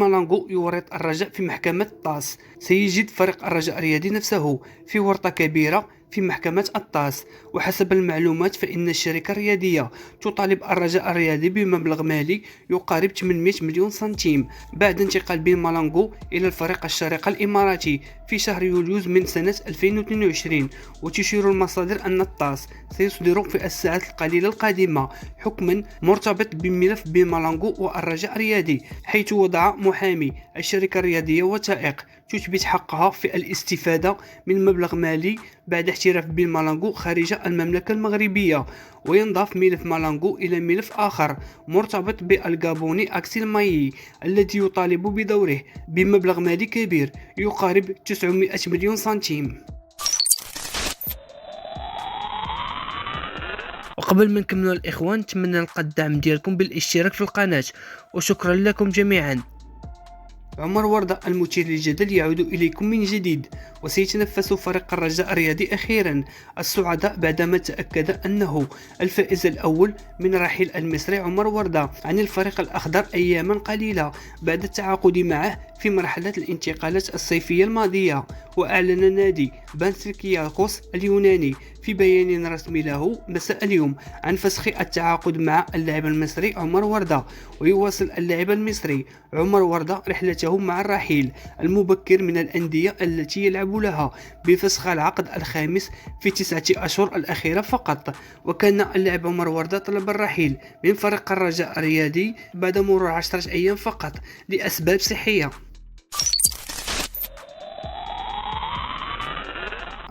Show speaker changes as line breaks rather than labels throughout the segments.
مالانغو يورط الرجاء في محكمة طاس. سيجد فريق الرجاء الرياضي نفسه في ورطة كبيرة في محكمة الطاس، وحسب المعلومات فإن الشركة الرياضية تطالب الرجاء الرياضي بمبلغ مالي يقارب 800 مليون سنتيم بعد انتقال بين مالانغو إلى الفريق الشارقة الإماراتي في شهر يوليو من سنة 2022. وتشير المصادر أن الطاس سيصدر في الساعات القليلة القادمة حكما مرتبط بملف بين مالانغو والرجاء الرياضي، حيث وضع محامي الشركة الرياضية وثائق تثبت حقها في الاستفادة من مبلغ مالي بعد احتراف بين مالانغو خارج المملكة المغربية. وينضاف ملف مالانغو إلى ملف آخر مرتبط بالغابوني أكسيل مايي الذي يطالب بدوره بمبلغ مالي كبير يقارب 900 مليون سنتيم. وقبل ما نكملوا الإخوان، نتمنى نلقى الدعم ديالكم بالاشتراك في القناة، وشكرا لكم جميعا. عمر وردة المثير للجدل يعود إليكم من جديد، وسيتنفس فريق الرجاء الرياضي أخيرا السعداء بعدما تأكد أنه الفائز الأول من رحيل المصري عمر وردة عن الفريق الأخضر أياما قليلة بعد التعاقد معه في مرحلة الانتقالات الصيفية الماضية. وأعلن نادي بانسيركياكوس اليوناني في بيان رسمي له مساء اليوم عن فسخ التعاقد مع اللاعب المصري عمر وردة. ويواصل اللاعب المصري عمر وردة رحلته مع الرحيل المبكر من الأندية التي يلعب لها بفسخ العقد الخامس في 9 أشهر الأخيرة فقط. وكان اللاعب عمر وردة طلب الرحيل من فريق الرجاء الرياضي بعد مرور 10 أيام فقط لأسباب صحية.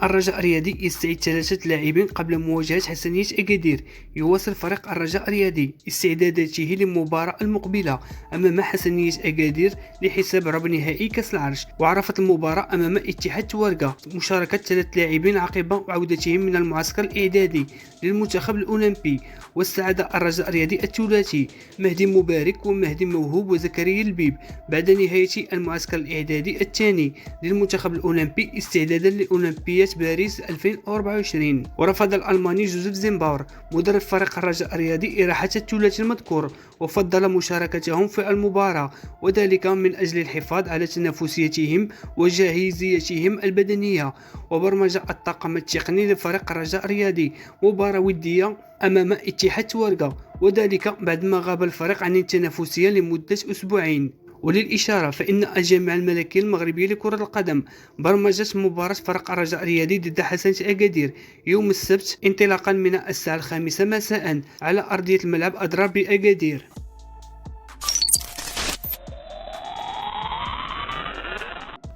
الرجاء الرياضي يستعيد 3 لاعبين قبل مواجهة حسنية أكادير. يواصل فريق الرجاء الرياضي استعداداته للمباراة المقبلة أمام حسنية أكادير لحساب ربع نهائي كأس العرش. وعرفت المباراة أمام اتحاد تورقة مشاركة 3 لاعبين عقب عودتهم من المعسكر الإعدادي للمنتخب الأولمبي. واستعاد الرجاء الرياضي الثلاثي مهدي مبارك ومهدي موهوب وزكريا البيب بعد نهاية المعسكر الإعدادي الثاني للمنتخب الأولمبي استعدادا لأولمبياد باريس 2024. ورفض الألماني جوزيف زيمباور مدرب فريق الرجاء الرياضي إراحة الثلاثي المذكور، وفضل مشاركتهم في المباراة، وذلك من أجل الحفاظ على تنافسيتهم وجاهزيتهم البدنية. وبرمج الطاقم التقني لفريق الرجاء الرياضي مباراة ودية أمام اتحاد تورقة، وذلك بعدما غاب الفريق عن التنافسية لمدة أسبوعين. وللإشارة فإن الجامعة الملكية المغربية لكرة القدم برمجت مباراة فريق الرجاء الرياضي ضد حسنية أكادير يوم السبت انطلاقا من الساعة 5 مساء على أرضية الملعب أضرار بأكادير.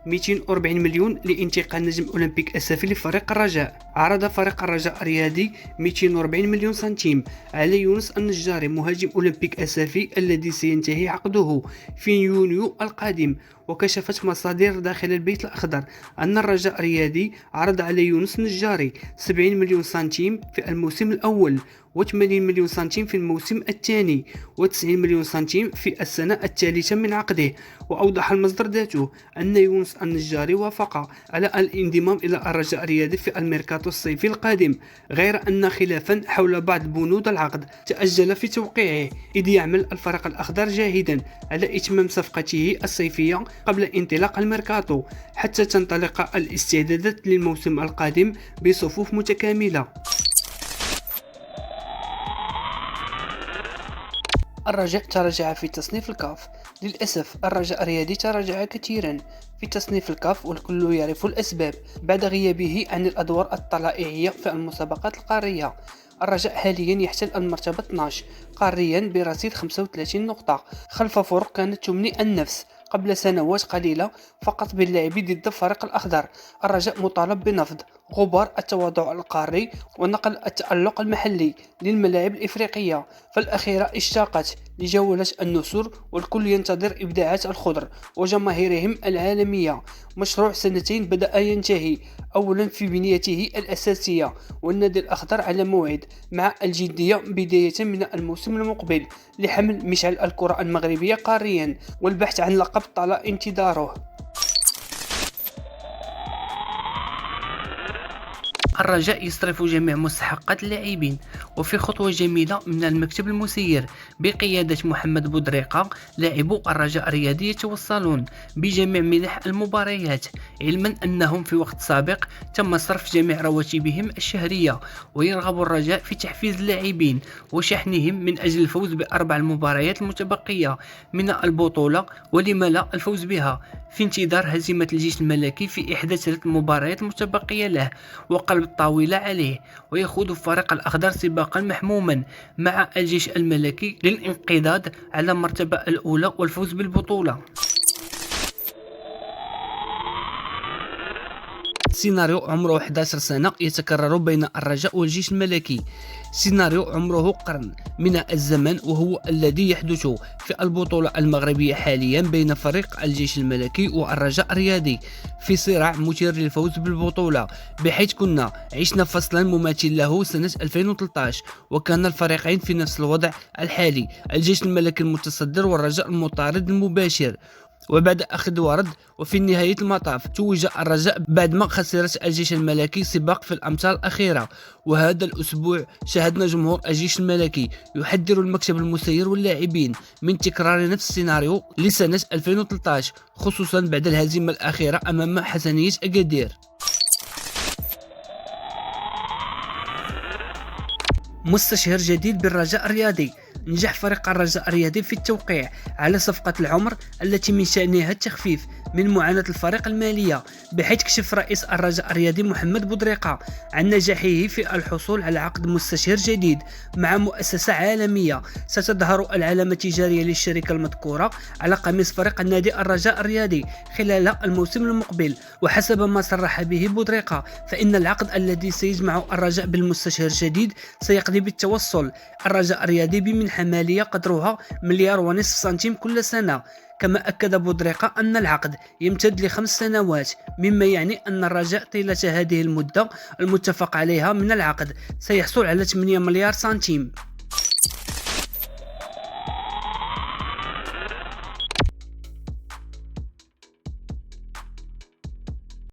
240 مليون لانتقال نجم أولمبيك أسافي لفريق الرجاء. عرض فريق الرجاء الرياضي 240 مليون سنتيم على يونس النجاري مهاجم أولمبيك أسافي الذي سينتهي عقده في يونيو القادم. وكشفت مصادر داخل البيت الأخضر أن الرجاء الرياضي عرض على يونس النجاري 70 مليون سنتيم في الموسم الأول، و80 مليون سنتيم في الموسم الثاني، و90 مليون سنتيم في السنة الثالثة من عقده. وأوضح المصدر ذاته أن يونس النجاري وافق على الانضمام إلى الرجاء الرياضي في الميركاتو الصيفي القادم، غير أن خلافا حول بعض بنود العقد تأجل في توقيعه، إذ يعمل الفريق الأخضر جاهدا على إتمام صفقته الصيفية قبل انطلاق الميركاتو حتى تنطلق الاستعدادات للموسم القادم بصفوف متكاملة. الرجاء تراجع في تصنيف الكاف. للأسف الرجاء الرياضي تراجع كثيرا في تصنيف الكاف، والكل يعرف الأسباب بعد غيابه عن الأدوار الطلائعية في المسابقات القارية. الرجاء حاليا يحتل المرتبة 12 قاريا برصيد 35 نقطة، خلف فرق كانت تمني النفس قبل سنوات قليلة فقط باللعب ضد الفريق الأخضر. الرجاء مطالب بنفض غبار التواضع القاري ونقل التألق المحلي للملاعب الإفريقية، فالأخيرة اشتاقت لجولة النسور، والكل ينتظر إبداعات الخضر وجماهيرهم العالمية. مشروع 2 بدأ ينتهي، أولا في بنيته الأساسية والنادي الأخضر على موعد مع الجدية بداية من الموسم المقبل لحمل مشعل الكرة المغربية قاريا والبحث عن لقب طال انتظاره. الرجاء يصرف جميع مستحقات اللاعبين، وفي خطوة جميلة من المكتب المسير بقيادة محمد بودريقة، لاعبو الرجاء الرياضي يتوصلون بجميع منح المباريات، علما أنهم في وقت سابق تم صرف جميع رواتبهم الشهرية، ويرغب الرجاء في تحفيز اللاعبين وشحنهم من أجل الفوز بأربع المباريات المتبقية من البطولة، ولم لا الفوز بها في انتظار هزيمة الجيش الملكي في إحدى ثلاث مباريات المتبقية له وقلب الطاولة عليه. ويخوض الفريق الأخضر سباقا محموما مع الجيش الملكي للانقضاض على المرتبة الأولى والفوز بالبطولة. سيناريو عمره 11 سنة يتكرر بين الرجاء والجيش الملكي. سيناريو عمره قرن من الزمن، وهو الذي يحدث في البطولة المغربية حاليا بين فريق الجيش الملكي والرجاء الرياضي في صراع مثير للفوز بالبطولة، بحيث كنا عشنا فصلا مماثل له سنة 2013 وكان الفريقين في نفس الوضع الحالي، الجيش الملكي المتصدر والرجاء المطارد المباشر. وبعد أخذ ورد وفي نهاية المطاف توج الرجاء بعد ما خسرت الجيش الملكي سباق في الأمتار الأخيرة. وهذا الأسبوع شاهدنا جمهور الجيش الملكي يحذر المكتب المسير واللاعبين من تكرار نفس السيناريو لسنة 2013، خصوصا بعد الهزيمة الأخيرة أمام حسنية أكادير. مستشهر جديد بالرجاء الرياضي. نجح فريق الرجاء الرياضي في التوقيع على صفقة العمر التي من شأنها التخفيف من معاناة الفريق المالية، بحيث كشف رئيس الرجاء الرياضي محمد بودريقة عن نجاحه في الحصول على عقد مستشهر جديد مع مؤسسة عالمية. ستظهر العلامة التجارية للشركة المذكورة على قميص فريق النادي الرجاء الرياضي خلال الموسم المقبل. وحسب ما صرح به بودريقة فإن العقد الذي سيجمع الرجاء بالمستشهر الجديد سيقضي بالتوصل الرجاء الرياضي بمنحة مالية قدرها 1.5 مليار سنتيم كل سنة. كما أكد بودريقة أن العقد يمتد ل5 سنوات، مما يعني أن الرجاء طيلة هذه المدة المتفق عليها من العقد سيحصل على 8 مليار سنتيم.